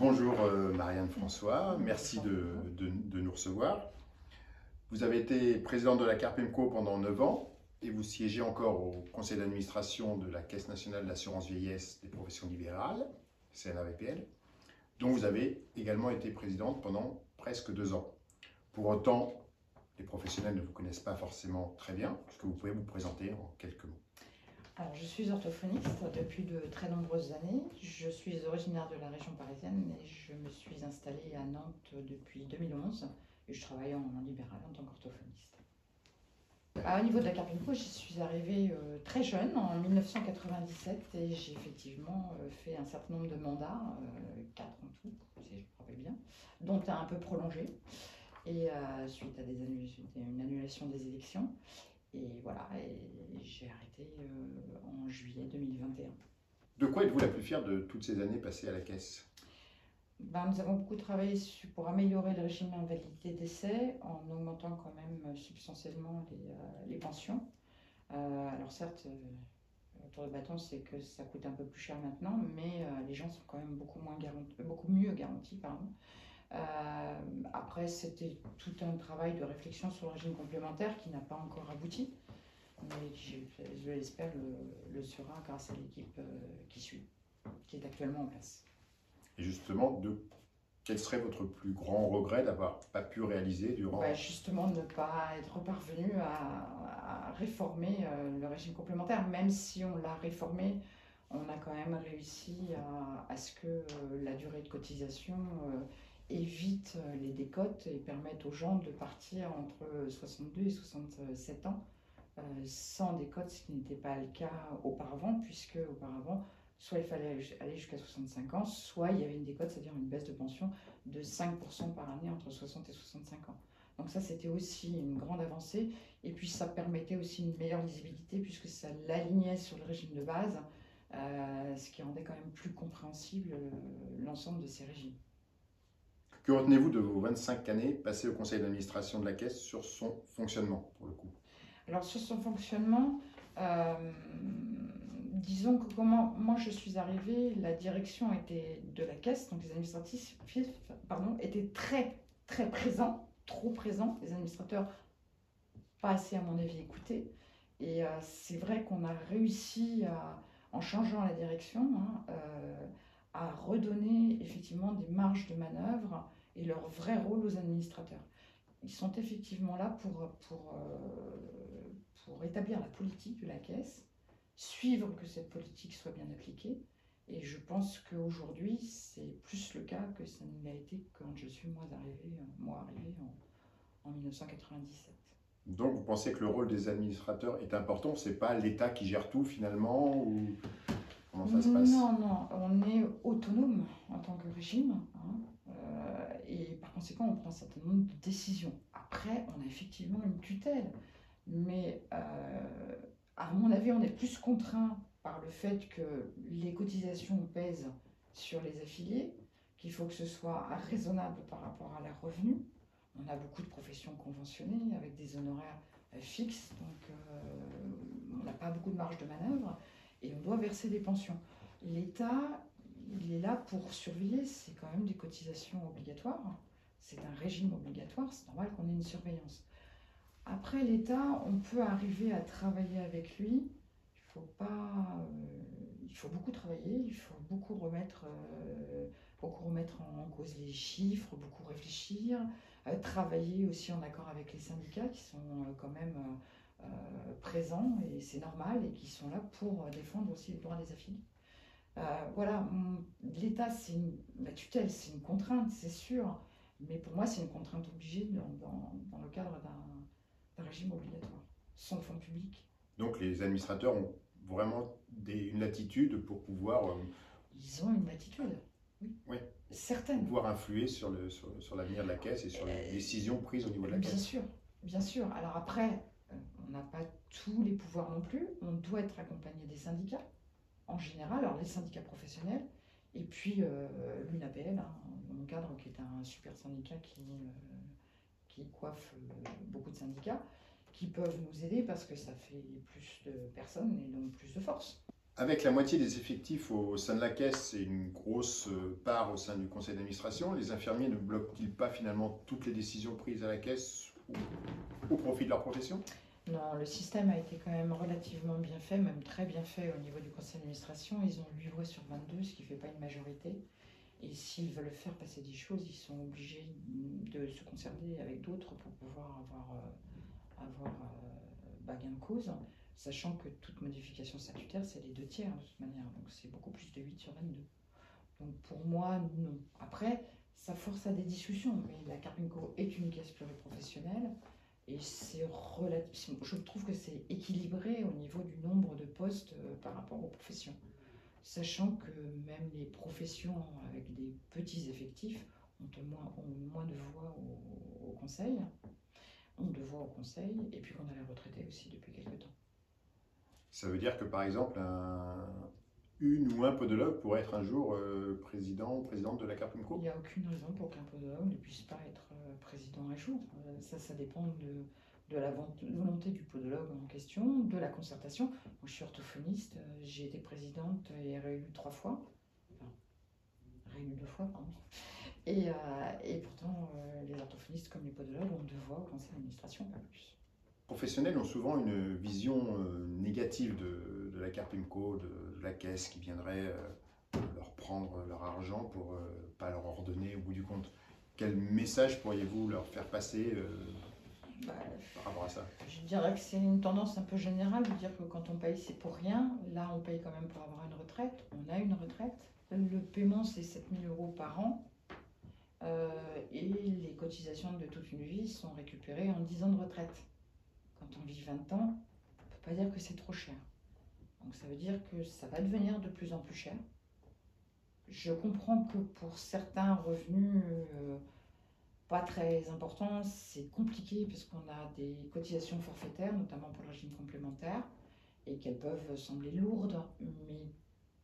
Bonjour Marianne François, merci de nous recevoir. Vous avez été présidente de la Carpemco pendant 9 ans et vous siégez encore au conseil d'administration de la Caisse nationale d'assurance vieillesse des professions libérales, CNAVPL, dont vous avez également été présidente pendant presque 2 ans. Pour autant, les professionnels ne vous connaissent pas forcément très bien. Est-ce que vous pouvez vous présenter en quelques mots? Alors, je suis orthophoniste depuis de très nombreuses années. Je suis originaire de la région parisienne et je me suis installée à Nantes depuis 2011 et je travaille en libéral en tant qu'orthophoniste. Au niveau de la Carpemco, j'y suis arrivée très jeune, en 1997, et j'ai effectivement fait un certain nombre de mandats, 4 en tout, si je me rappelle bien, dont un peu prolongé, et suite à une annulation des élections. Et voilà, et j'ai arrêté en juillet 2021. De quoi êtes-vous la plus fière de toutes ces années passées à la Caisse? Nous avons beaucoup travaillé pour améliorer le régime invalidité-décès en augmentant quand même substantiellement les pensions. Alors certes, autour de bâton, c'est que ça coûte un peu plus cher maintenant, mais les gens sont quand même beaucoup mieux garantis. Après, c'était tout un travail de réflexion sur le régime complémentaire qui n'a pas encore abouti, mais qui, je l'espère, le sera grâce à l'équipe qui est actuellement en place. Et justement, quel serait votre plus grand regret d'avoir pas pu réaliser durant... Justement, ne pas être parvenu à réformer le régime complémentaire. Même si on l'a réformé, on a quand même réussi à ce que la durée de cotisation évite les décotes et permette aux gens de partir entre 62 et 67 ans sans décote, ce qui n'était pas le cas auparavant, puisque auparavant, soit il fallait aller jusqu'à 65 ans, soit il y avait une décote, c'est-à-dire une baisse de pension de 5% par année entre 60 et 65 ans. Donc ça, c'était aussi une grande avancée. Et puis ça permettait aussi une meilleure lisibilité, puisque ça l'alignait sur le régime de base, ce qui rendait quand même plus compréhensible l'ensemble de ces régimes. Que retenez-vous de vos 25 années passées au conseil d'administration de la Caisse sur son fonctionnement, pour le coup? Alors sur son fonctionnement, disons que comment moi je suis arrivée, la direction de la Caisse, donc les administratifs, étaient très présents, trop présents, les administrateurs pas assez à mon avis écoutés. Et c'est vrai qu'on a réussi, en changeant la direction, à redonner effectivement des marges de manœuvre et leur vrai rôle aux administrateurs. Ils sont effectivement là pour établir la politique de la Caisse, suivre que cette politique soit bien appliquée. Et je pense qu'aujourd'hui, c'est plus le cas que ça ne l'a été quand je suis arrivée en 1997. Donc vous pensez que le rôle des administrateurs est important? C'est pas l'État qui gère tout finalement, ou comment ça se passe? Non, on est autonome en tant que régime, et par conséquent on prend un certain nombre de décisions. Après, on a effectivement une tutelle, mais à mon avis, on est plus contraint par le fait que les cotisations pèsent sur les affiliés, qu'il faut que ce soit raisonnable par rapport à leurs revenus. On a beaucoup de professions conventionnées avec des honoraires fixes, donc on n'a pas beaucoup de marge de manœuvre et on doit verser des pensions. L'État, il est là pour surveiller, c'est quand même des cotisations obligatoires, c'est un régime obligatoire, c'est normal qu'on ait une surveillance. Après, l'État, on peut arriver à travailler avec lui. Il faut beaucoup travailler, il faut beaucoup remettre en cause les chiffres, beaucoup réfléchir, travailler aussi en accord avec les syndicats qui sont quand même présents, et c'est normal, et qui sont là pour défendre aussi les droits des affiliés. Voilà, l'État, la tutelle, c'est une contrainte, c'est sûr, mais pour moi, c'est une contrainte obligée dans le cadre d'un régime obligatoire, sans fonds publics. Donc les administrateurs ont vraiment une latitude pour pouvoir... Ils ont une latitude, oui. Certaines. Pouvoir influer sur l'avenir de la Caisse et sur les décisions prises au niveau de la Caisse. Bien sûr. Alors après, on n'a pas tous les pouvoirs non plus. On doit être accompagné des syndicats, en général, alors les syndicats professionnels, et puis l'UNAPL, mon cadre, qui est un super syndicat qui coiffe beaucoup de syndicats, qui peuvent nous aider parce que ça fait plus de personnes et donc plus de force. Avec la moitié des effectifs au sein de la Caisse et une grosse part au sein du conseil d'administration, les infirmiers ne bloquent-ils pas finalement toutes les décisions prises à la Caisse au profit de leur profession? Non, le système a été quand même relativement bien fait, même très bien fait au niveau du conseil d'administration. Ils ont 8 voix sur 22, ce qui ne fait pas une majorité. Et s'ils veulent faire passer des choses, ils sont obligés de se concerter avec d'autres pour pouvoir avoir gain de cause, sachant que toute modification statutaire, c'est les 2 tiers de toute manière. Donc c'est beaucoup plus de 8 sur 22. Donc pour moi, non. Après, ça force à des discussions. Mais la Carpinco est une caisse pluriprofessionnelle et je trouve que c'est équilibré au niveau du nombre de postes par rapport aux professions. Sachant que même les professions avec des petits effectifs ont moins de voix au conseil, et puis qu'on a les retraités aussi depuis quelques temps. Ça veut dire que par exemple, une ou un podologue pourrait être un jour président ou présidente de la Il Carpinco? n'y a aucune raison pour qu'un podologue ne puisse pas être président un jour. Ça dépend de la volonté du podologue en question, de la concertation. Moi, je suis orthophoniste, j'ai été présidente et réélue 3 fois. Enfin, réélue 2 fois, pardon. Et pourtant, les orthophonistes comme les podologues ont 2 voix au conseil d'administration, pas plus. Les professionnels ont souvent une vision négative de la Carpinco, de la Caisse qui viendrait leur prendre leur argent pour pas leur ordonner au bout du compte. Quel message pourriez-vous leur faire passer Bah, par rapport à ça? Je dirais que c'est une tendance un peu générale de dire que quand on paye, c'est pour rien. Là, on paye quand même pour avoir une retraite. On a une retraite. Le paiement, c'est 7 000 € par an. Et les cotisations de toute une vie sont récupérées en 10 ans de retraite. Quand on vit 20 ans, on ne peut pas dire que c'est trop cher. Donc ça veut dire que ça va devenir de plus en plus cher. Je comprends que pour certains revenus pas très importants, c'est compliqué parce qu'on a des cotisations forfaitaires, notamment pour le régime complémentaire, et qu'elles peuvent sembler lourdes, mais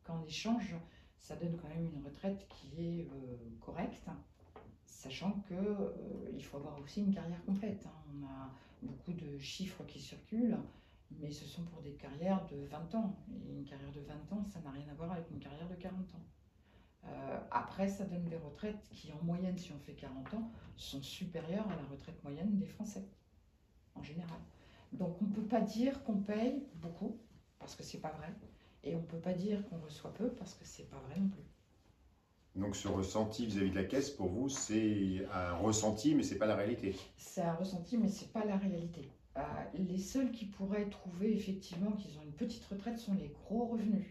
qu'en échange, ça donne quand même une retraite qui est correcte, sachant qu'il faut avoir aussi une carrière complète. On a beaucoup de chiffres qui circulent, mais ce sont pour des carrières de 20 ans. Et une carrière de 20 ans, ça n'a rien à voir avec une carrière de 40 ans. Après, ça donne des retraites qui, en moyenne, si on fait 40 ans, sont supérieures à la retraite moyenne des Français, en général. Donc on ne peut pas dire qu'on paye beaucoup, parce que c'est pas vrai, et on ne peut pas dire qu'on reçoit peu, parce que c'est pas vrai non plus. Donc ce ressenti vis-à-vis de la Caisse, pour vous, c'est un ressenti, mais c'est pas la réalité. C'est un ressenti, mais c'est pas la réalité. Les seuls qui pourraient trouver effectivement qu'ils ont une petite retraite sont les gros revenus.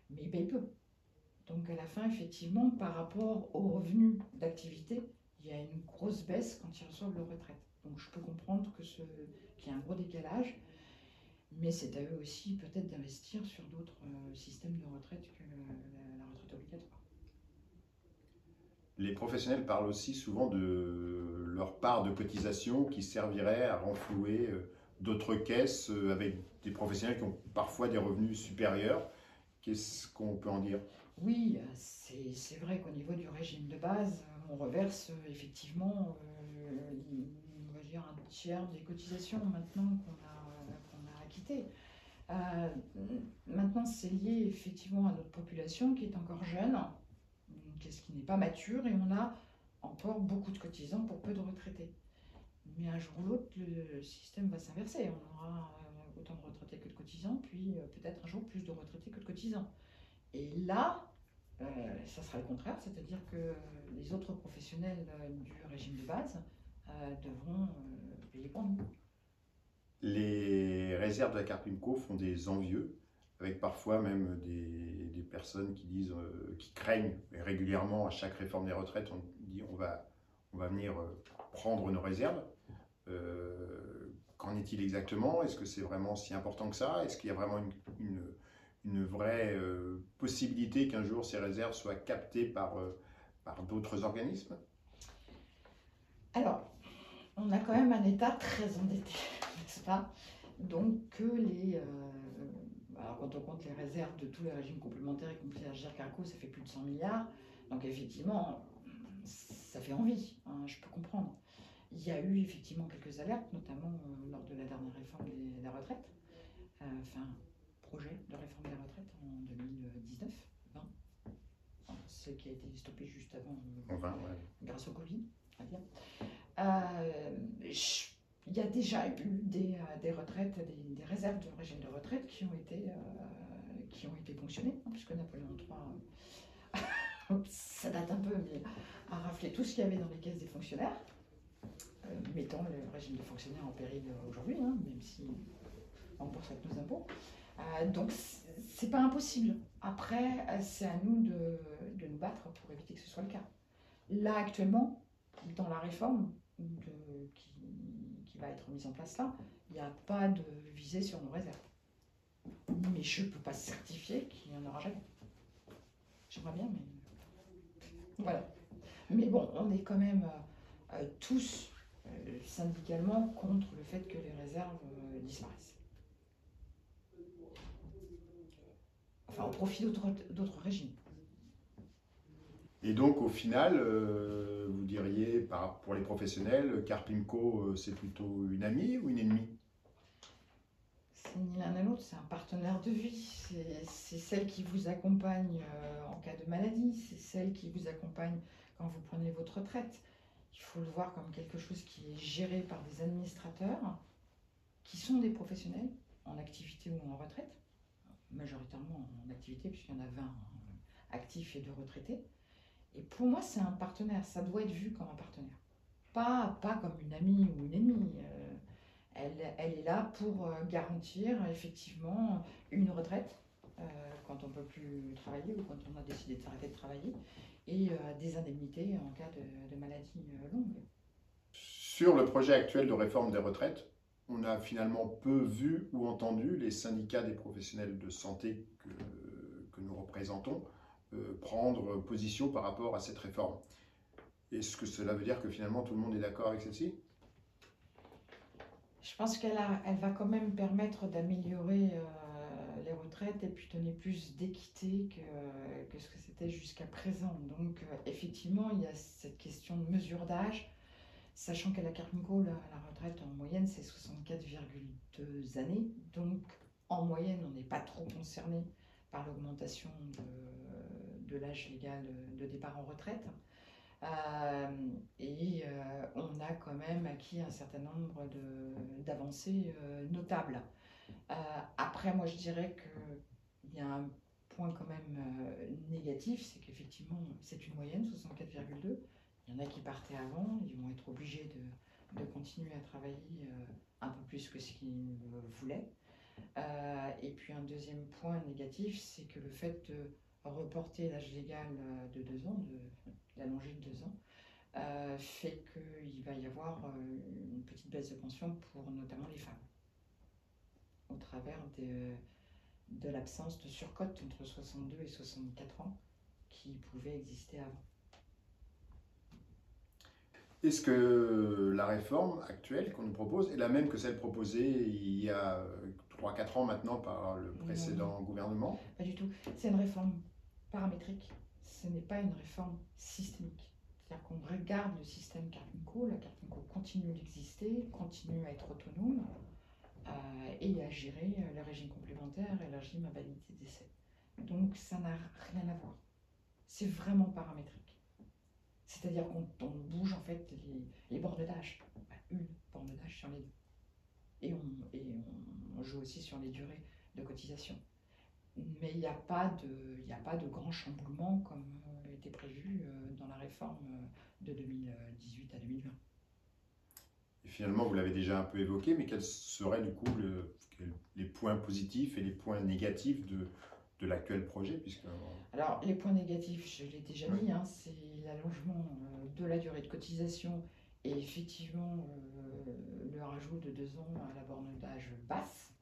Mais ils payent peu. Donc à la fin, effectivement, par rapport aux revenus d'activité, il y a une grosse baisse quand ils reçoivent leur retraite. Donc je peux comprendre qu'il y a un gros décalage, mais c'est à eux aussi peut-être d'investir sur d'autres systèmes de retraite que la retraite obligatoire. Les professionnels parlent aussi souvent de leur part de cotisation qui servirait à renflouer d'autres caisses avec des professionnels qui ont parfois des revenus supérieurs. Qu'est-ce qu'on peut en dire? Oui, c'est vrai qu'au niveau du régime de base, on reverse effectivement, on va dire, un tiers des cotisations maintenant qu'on a acquittées. Maintenant, c'est lié effectivement à notre population qui est encore jeune, ce qui n'est pas mature, et on a encore beaucoup de cotisants pour peu de retraités. Mais un jour ou l'autre, le système va s'inverser. On aura autant de retraités que de cotisants, puis peut-être un jour plus de retraités que de cotisants. Et là, ça sera le contraire, c'est-à-dire que les autres professionnels du régime de base devront payer pour nous. Les réserves de la Carpinco font des envieux, avec parfois même des personnes qui disent, qui craignent et régulièrement à chaque réforme des retraites, on dit on va venir prendre nos réserves. Qu'en est-il exactement? Est-ce que c'est vraiment si important que ça? Est-ce qu'il y a vraiment une vraie possibilité qu'un jour ces réserves soient captées par d'autres organismes? Alors, on a quand même un État très endetté, n'est-ce pas? Donc, alors quand on compte les réserves de tous les régimes complémentaires, y compris la GERCARCO, ça fait plus de 100 milliards. Donc, effectivement, ça fait envie, hein, je peux comprendre. Il y a eu effectivement quelques alertes, notamment lors de la dernière réforme des retraites. projet de réforme des retraites en 2019, 20. Enfin, ce qui a été stoppé juste avant, grâce au Covid, on va dire. Il y a déjà eu des retraites, des réserves de régime de retraite qui ont été ponctionnées, hein, puisque Napoléon III, ça date un peu, mais a raflé tout ce qu'il y avait dans les caisses des fonctionnaires, mettant le régime de fonctionnaires en péril aujourd'hui, hein, même si on rembourse avec nos impôts. Donc c'est pas impossible. Après, c'est à nous de nous battre pour éviter que ce soit le cas. Là, actuellement, dans la réforme qui va être mise en place là, il n'y a pas de visée sur nos réserves. Mais je ne peux pas certifier qu'il n'y en aura jamais. J'aimerais bien, mais voilà. Mais bon, on est quand même tous syndicalement contre le fait que les réserves disparaissent. Enfin, au profit d'autres régimes. Et donc, au final, vous diriez, pour les professionnels, Carpimco, c'est plutôt une amie ou une ennemie? C'est ni l'un ni l'autre, c'est un partenaire de vie. C'est celle qui vous accompagne en cas de maladie, c'est celle qui vous accompagne quand vous prenez votre retraite. Il faut le voir comme quelque chose qui est géré par des administrateurs qui sont des professionnels en activité ou en retraite, majoritairement en activité, puisqu'il y en a 20 actifs et 2 retraités. Et pour moi, c'est un partenaire, ça doit être vu comme un partenaire. Pas comme une amie ou une ennemie. Elle est là pour garantir effectivement une retraite quand on ne peut plus travailler ou quand on a décidé de s'arrêter de travailler, et des indemnités en cas de maladie longue. Sur le projet actuel de réforme des retraites, on a finalement peu vu ou entendu les syndicats des professionnels de santé que nous représentons prendre position par rapport à cette réforme. Est-ce que cela veut dire que finalement tout le monde est d'accord avec celle-ci? Je pense qu'elle va quand même permettre d'améliorer les retraites et puis donner plus d'équité que ce que c'était jusqu'à présent. Donc effectivement, il y a cette question de mesure d'âge, sachant qu'à la Carpimco, la retraite en moyenne, c'est 64,2 années. Donc en moyenne, on n'est pas trop concerné par l'augmentation de l'âge légal de départ en retraite. On a quand même acquis un certain nombre d'avancées notables. Après, moi je dirais qu'il y a un point quand même négatif, c'est qu'effectivement c'est une moyenne, 64,2. Il y en a qui partaient avant, ils vont être obligés de continuer à travailler un peu plus que ce qu'ils voulaient. Et puis un deuxième point négatif, c'est que le fait de reporter l'âge légal de 2 ans, de l'allonger de 2 ans, fait qu'il va y avoir une petite baisse de pension pour notamment les femmes, au travers de l'absence de surcote entre 62 et 64 ans qui pouvait exister avant. Est-ce que la réforme actuelle qu'on nous propose est la même que celle proposée il y a 3-4 ans maintenant par le précédent gouvernement? Pas du tout. C'est une réforme paramétrique. Ce n'est pas une réforme systémique. C'est-à-dire qu'on regarde le système Carpimco, la Carpimco continue d'exister, continue à être autonome et à gérer le régime complémentaire et le régime invalidité décès. Donc ça n'a rien à voir. C'est vraiment paramétrique. C'est-à-dire qu'on bouge en fait les bornes d'âge, une borne d'âge sur les deux. Et on joue aussi sur les durées de cotisation. Mais il n'y a pas de grand chamboulement comme était prévu dans la réforme de 2018 à 2020. Et finalement, vous l'avez déjà un peu évoqué, mais quels seraient du coup les points positifs et les points négatifs de l'actuel projet Alors, les points négatifs, je l'ai déjà dit, hein, c'est l'allongement de la durée de cotisation et effectivement le rajout de 2 ans à la borne d'âge basse.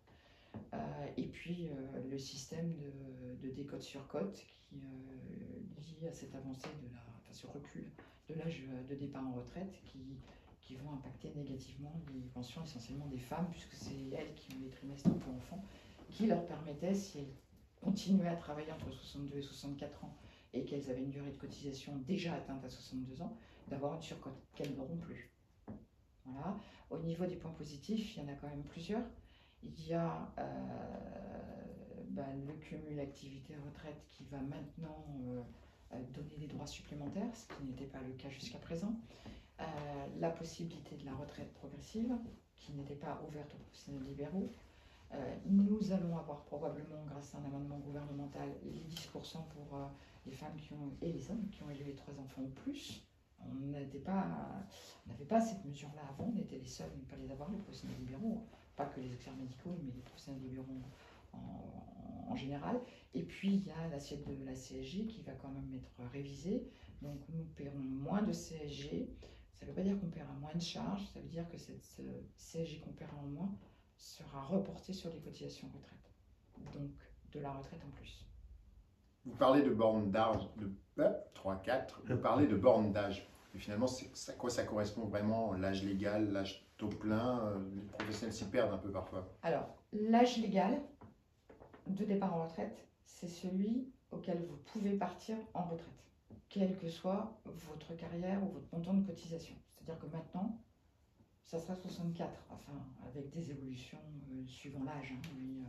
Et puis le système de décote sur cote qui lié à cette avancée ce recul de l'âge de départ en retraite qui vont impacter négativement les pensions essentiellement des femmes, puisque c'est elles qui ont les trimestres pour enfants, qui leur permettaient, si elles continuaient à travailler entre 62 et 64 ans et qu'elles avaient une durée de cotisation déjà atteinte à 62 ans, d'avoir une surcote qu'elles n'auront plus. Voilà. Au niveau des points positifs, il y en a quand même plusieurs. Il y a le cumul activité-retraite qui va maintenant donner des droits supplémentaires, ce qui n'était pas le cas jusqu'à présent. La possibilité de la retraite progressive, qui n'était pas ouverte aux professionnels libéraux. Nous allons avoir probablement, grâce à un amendement gouvernemental, les 10% pour les femmes et les hommes qui ont élevé 3 enfants ou plus. On n'avait pas cette mesure-là avant, on était les seuls à ne pas les avoir, les professionnels libéraux, pas que les experts médicaux, mais les professionnels libéraux en général. Et puis il y a l'assiette de la CSG qui va quand même être révisée, donc nous paierons moins de CSG. Ça ne veut pas dire qu'on paiera moins de charges, ça veut dire que cette CSG qu'on paiera en moins sera reportée sur les cotisations retraite, donc de la retraite en plus. Vous parlez de borne d'âge, de 3, 4, vous parlez de borne d'âge. Et finalement, à quoi ça correspond vraiment, l'âge légal, l'âge taux plein? Les professionnels s'y perdent un peu parfois. Alors, l'âge légal de départ en retraite, c'est celui auquel vous pouvez partir en retraite, quelle que soit votre carrière ou votre montant de cotisation. C'est-à-dire que maintenant, ça sera 64, enfin, avec des évolutions suivant l'âge, hein, mais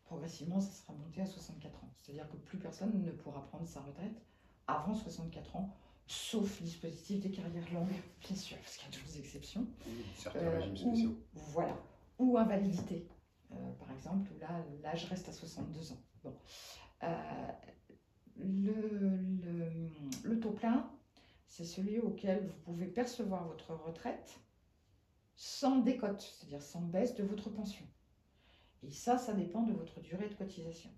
progressivement, ça sera monté à 64 ans. C'est-à-dire que plus personne ne pourra prendre sa retraite avant 64 ans, sauf dispositif des carrières longues, bien sûr, parce qu'il y a toujours des exceptions. Certains régimes spéciaux. Voilà, ou invalidité, par exemple, où là, l'âge reste à 62 ans. Bon. Le taux plein, c'est celui auquel vous pouvez percevoir votre retraite sans décote, c'est-à-dire sans baisse de votre pension. Et ça dépend de votre durée de cotisation.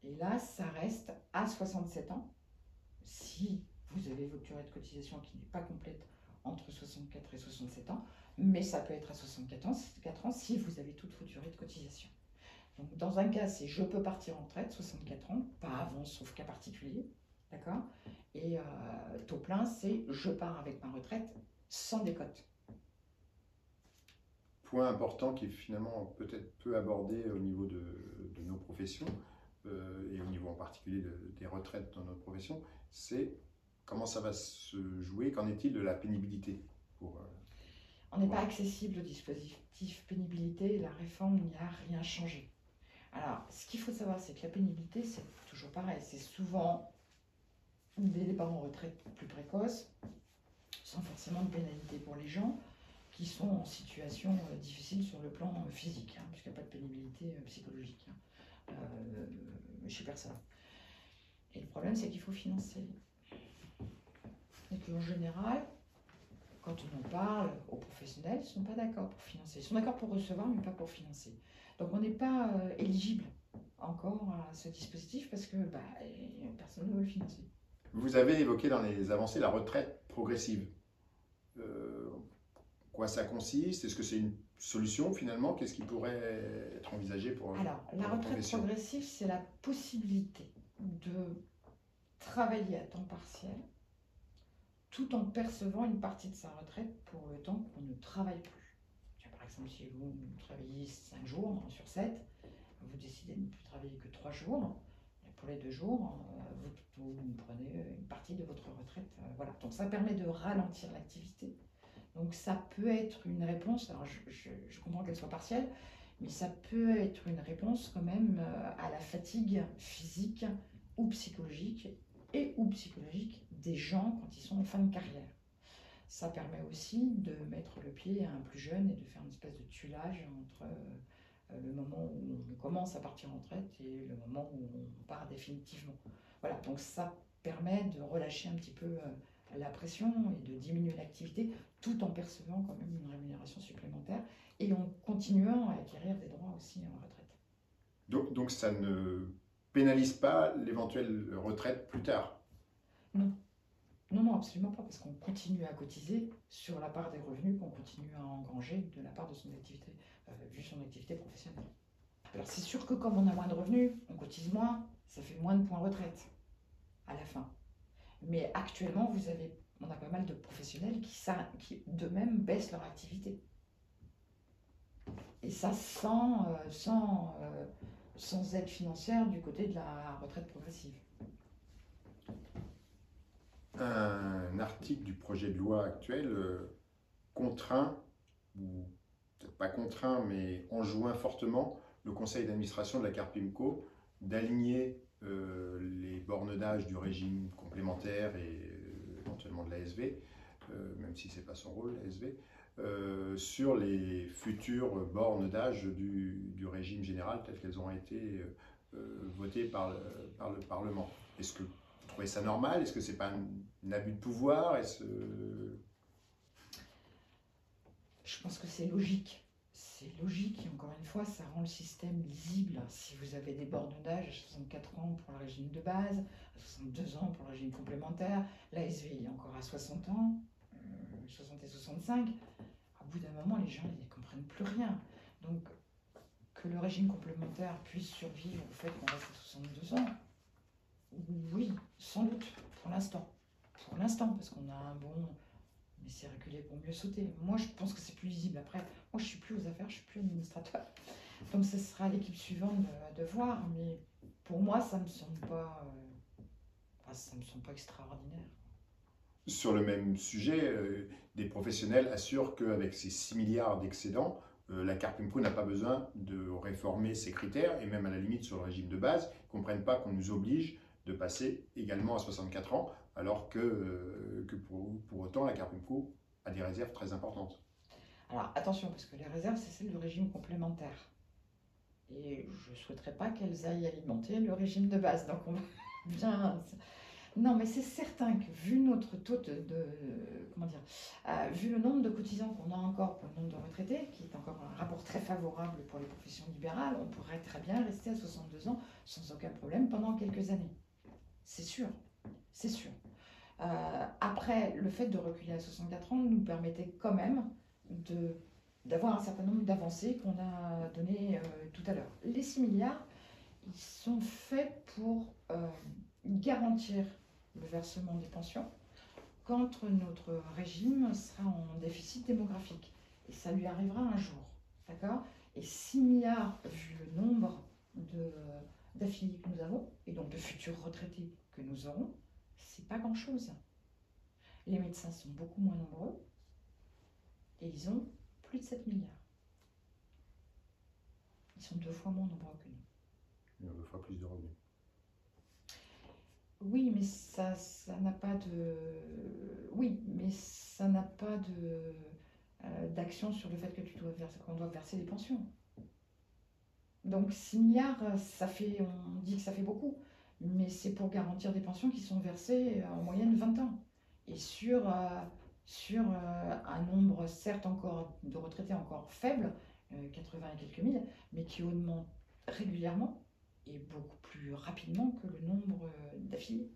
Et là, ça reste à 67 ans, si vous avez votre durée de cotisation qui n'est pas complète entre 64 et 67 ans, mais ça peut être à 64 ans si vous avez toute votre durée de cotisation. Donc, dans un cas, c'est je peux partir en retraite, 64 ans, pas avant, sauf cas particulier, d'accord? Et taux plein, c'est je pars avec ma retraite sans décote. Point important qui est finalement peut-être peu abordé au niveau de nos professions, et au niveau en particulier des retraites dans notre profession, c'est comment ça va se jouer, qu'en est-il de la pénibilité On n'est pas accessible au dispositif pénibilité, la réforme n'y a rien changé. Alors, ce qu'il faut savoir, c'est que la pénibilité, c'est toujours pareil, c'est souvent des départs en retraite plus précoces, sans forcément de pénalité pour les gens qui sont en situation difficile sur le plan physique, hein, puisqu'il n'y a pas de pénibilité psychologique chez personne. Et le problème, c'est qu'il faut financer. Et qu'en général, quand on en parle aux professionnels, ils ne sont pas d'accord pour financer. Ils sont d'accord pour recevoir, mais pas pour financer. Donc on n'est pas éligible encore à ce dispositif parce que personne ne veut le financer. Vous avez évoqué dans les avancées la retraite progressive. Quoi ça consiste? Est-ce que c'est une solution finalement? Qu'est-ce qui pourrait être envisagé pour Alors, la retraite progressive, c'est la possibilité de travailler à temps partiel tout en percevant une partie de sa retraite pour le temps qu'on ne travaille plus. Par exemple, si vous travaillez 5 jours sur 7, vous décidez de ne plus travailler que 3 jours, et pour les 2 jours, vous prenez une partie de votre retraite. Voilà. Donc ça permet de ralentir l'activité. Donc ça peut être une réponse, alors je comprends qu'elle soit partielle, mais ça peut être une réponse quand même à la fatigue physique ou psychologique des gens quand ils sont en fin de carrière. Ça permet aussi de mettre le pied à un plus jeune et de faire une espèce de tuilage entre le moment où on commence à partir en retraite et le moment où on part définitivement. Voilà, donc ça permet de relâcher un petit peu la pression et de diminuer l'activité tout en percevant quand même une rémunération supplémentaire et en continuant à acquérir des droits aussi en retraite. Donc ça ne pénalise pas l'éventuelle retraite plus tard? Non. Non, absolument pas, parce qu'on continue à cotiser sur la part des revenus qu'on continue à engranger de la part de son activité, vu son activité professionnelle. Alors c'est sûr que comme on a moins de revenus, on cotise moins, ça fait moins de points retraite à la fin. Mais actuellement, on a pas mal de professionnels qui d'eux-mêmes baissent leur activité. Et ça sans aide financière du côté de la retraite progressive. Un article du projet de loi actuel contraint, ou peut-être pas contraint, mais enjoint fortement le conseil d'administration de la CARPIMCO d'aligner les bornes d'âge du régime complémentaire et éventuellement de l'ASV, même si ce n'est pas son rôle, l'ASV, sur les futures bornes d'âge du régime général telles qu'elles ont été votées par le Parlement. Est-ce que vous trouvez ça normal? Est-ce que ce n'est pas un abus de pouvoir? Je pense que c'est logique. C'est logique et encore une fois, ça rend le système lisible. Si vous avez des bornes d'âge à 64 ans pour le régime de base, à 62 ans pour le régime complémentaire, l'ASV est encore à 60 ans, 60 et 65, au bout d'un moment, les gens ils ne comprennent plus rien. Donc, que le régime complémentaire puisse survivre au fait qu'on reste à 62 ans, oui, sans doute, pour l'instant. Pour l'instant, parce qu'on a un bon... Mais c'est reculer pour mieux sauter. Moi, je pense que c'est plus lisible. Après, moi, je ne suis plus aux affaires, je ne suis plus administrateur. Donc, ce sera à l'équipe suivante de voir. Mais pour moi, ça ne me semble pas, ça me semble pas extraordinaire. Sur le même sujet, des professionnels assurent qu'avec ces 6 milliards d'excédents, la CARPIMCO n'a pas besoin de réformer ses critères, et même à la limite sur le régime de base, ils ne comprennent pas qu'on nous oblige de passer également à 64 ans, alors que pour autant la CARPIMCO a des réserves très importantes. Alors attention, parce que les réserves, c'est celle du régime complémentaire. Et je ne souhaiterais pas qu'elles aillent alimenter le régime de base. Donc on va bien... Non, mais c'est certain que vu notre taux comment dire, vu le nombre de cotisants qu'on a encore pour le nombre de retraités, qui est encore un rapport très favorable pour les professions libérales, on pourrait très bien rester à 62 ans sans aucun problème pendant quelques années. C'est sûr, c'est sûr. Après, le fait de reculer à 64 ans nous permettait quand même d'avoir un certain nombre d'avancées qu'on a données tout à l'heure. Les 6 milliards, ils sont faits pour garantir le versement des pensions quand notre régime sera en déficit démographique. Et ça lui arrivera un jour. D'accord? Et 6 milliards, vu le nombre d'affiliés que nous avons, et donc de futurs retraités que nous aurons, c'est pas grand-chose. Les médecins sont beaucoup moins nombreux et ils ont plus de 7 milliards. Ils sont 2 fois moins nombreux que nous. Ils ont 2 fois plus de revenus. Oui, mais ça n'a pas de... Oui, mais ça n'a pas d'action sur le fait que qu'on doit verser des pensions. Donc 6 milliards, ça fait, on dit que ça fait beaucoup, mais c'est pour garantir des pensions qui sont versées en moyenne 20 ans. Et sur un nombre certes encore de retraités encore faible, 80 et quelques mille, mais qui augmente régulièrement et beaucoup plus rapidement que le nombre d'affiliés.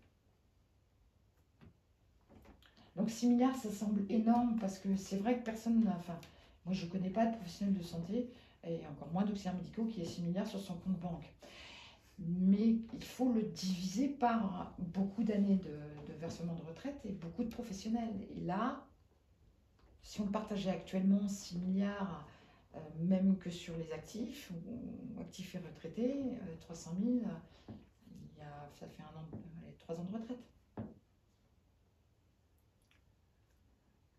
Donc 6 milliards, ça semble énorme parce que c'est vrai que personne n'a... Enfin, moi je ne connais pas de professionnel de santé, et encore moins d'auxiliaires médicaux qui ait 6 milliards sur son compte banque. Mais il faut le diviser par beaucoup d'années de versement de retraite et beaucoup de professionnels. Et là, si on partageait actuellement 6 milliards, même que sur les actifs, ou actifs et retraités, 300 000, ça fait 3 ans de retraite.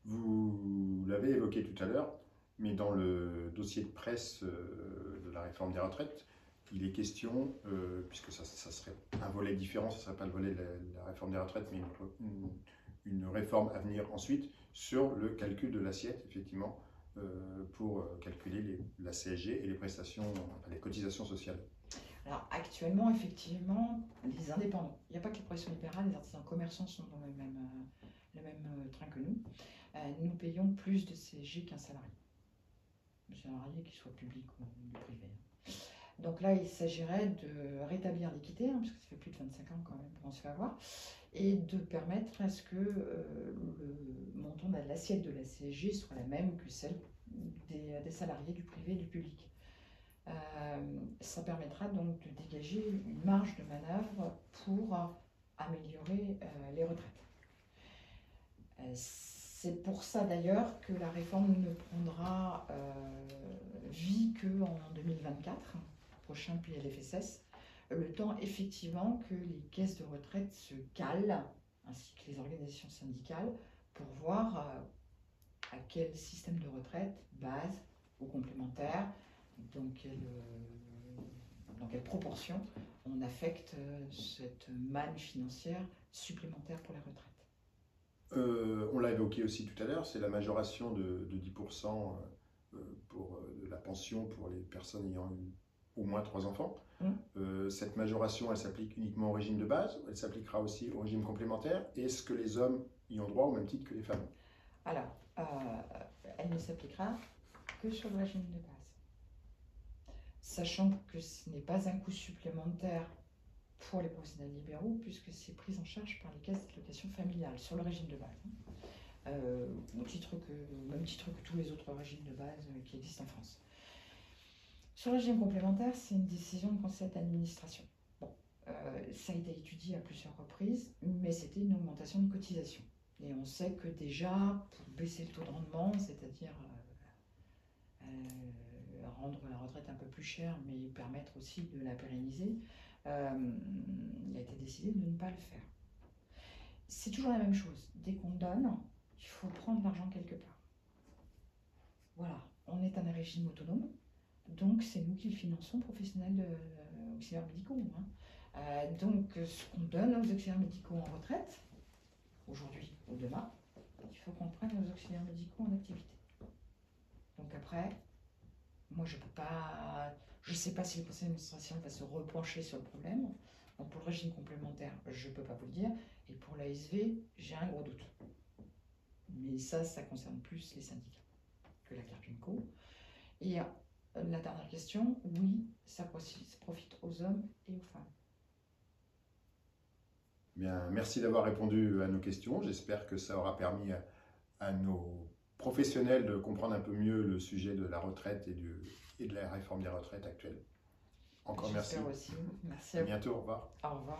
Vous l'avez évoqué tout à l'heure, mais dans le dossier de presse de la réforme des retraites, il est question, puisque ça serait un volet différent, ce ne serait pas le volet de la réforme des retraites, mais une réforme à venir ensuite, sur le calcul de l'assiette, effectivement, pour calculer la CSG et les prestations, enfin, les cotisations sociales. Alors actuellement, effectivement, les indépendants, il n'y a pas que les professions libérales, les artisans commerçants sont dans le même train que nous. Nous payons plus de CSG qu'un salarié. Un salarié qui soit public ou privé. Donc là, il s'agirait de rétablir l'équité, parce que ça fait plus de 25 ans quand même qu'on se fait avoir, et de permettre à ce que le montant de l'assiette de la CSG soit la même que celle des salariés du privé et du public. Ça permettra donc de dégager une marge de manœuvre pour améliorer les retraites. C'est pour ça d'ailleurs que la réforme ne prendra vie qu'en 2024, prochain PLFSS, le temps effectivement que les caisses de retraite se calent, ainsi que les organisations syndicales, pour voir à quel système de retraite, base ou complémentaire, dans quelle proportion on affecte cette manne financière supplémentaire pour les retraites. On l'a évoqué aussi tout à l'heure, c'est la majoration de 10% pour la pension pour les personnes ayant eu au moins 3 enfants. Cette majoration, elle s'applique uniquement au régime de base, elle s'appliquera aussi au régime complémentaire. Est-ce que les hommes y ont droit au même titre que les femmes? Alors, elle ne s'appliquera que sur le régime de base. Sachant que ce n'est pas un coût supplémentaire pour les professionnels libéraux, puisque c'est pris en charge par les caisses d'allocation familiale sur le régime de base. Au même titre que tous les autres régimes de base qui existent en France. Sur le régime complémentaire, c'est une décision de conseil d'administration. Bon, ça a été étudié à plusieurs reprises, mais c'était une augmentation de cotisation. Et on sait que déjà, pour baisser le taux de rendement, c'est-à-dire rendre la retraite un peu plus chère, mais permettre aussi de la pérenniser, il a été décidé de ne pas le faire. C'est toujours la même chose. Dès qu'on donne, il faut prendre l'argent quelque part. Voilà, on est un régime autonome, donc c'est nous qui le finançons, professionnels auxiliaires médicaux. Donc ce qu'on donne aux auxiliaires médicaux en retraite, aujourd'hui ou demain, il faut qu'on prenne aux auxiliaires médicaux en activité. Donc après, moi je peux pas, je ne sais pas si le conseil d'administration va se repencher sur le problème. Donc pour le régime complémentaire, je ne peux pas vous le dire. Et pour l'ASV, j'ai un gros doute. Mais ça concerne plus les syndicats que la Carpinco. Et la dernière question, oui, ça profite aux hommes et aux femmes. Bien, merci d'avoir répondu à nos questions. J'espère que ça aura permis à nos professionnels de comprendre un peu mieux le sujet de la retraite et de la réforme des retraites actuelles. Encore merci. J'espère aussi. Merci à À vous. bientôt, au revoir. Au revoir.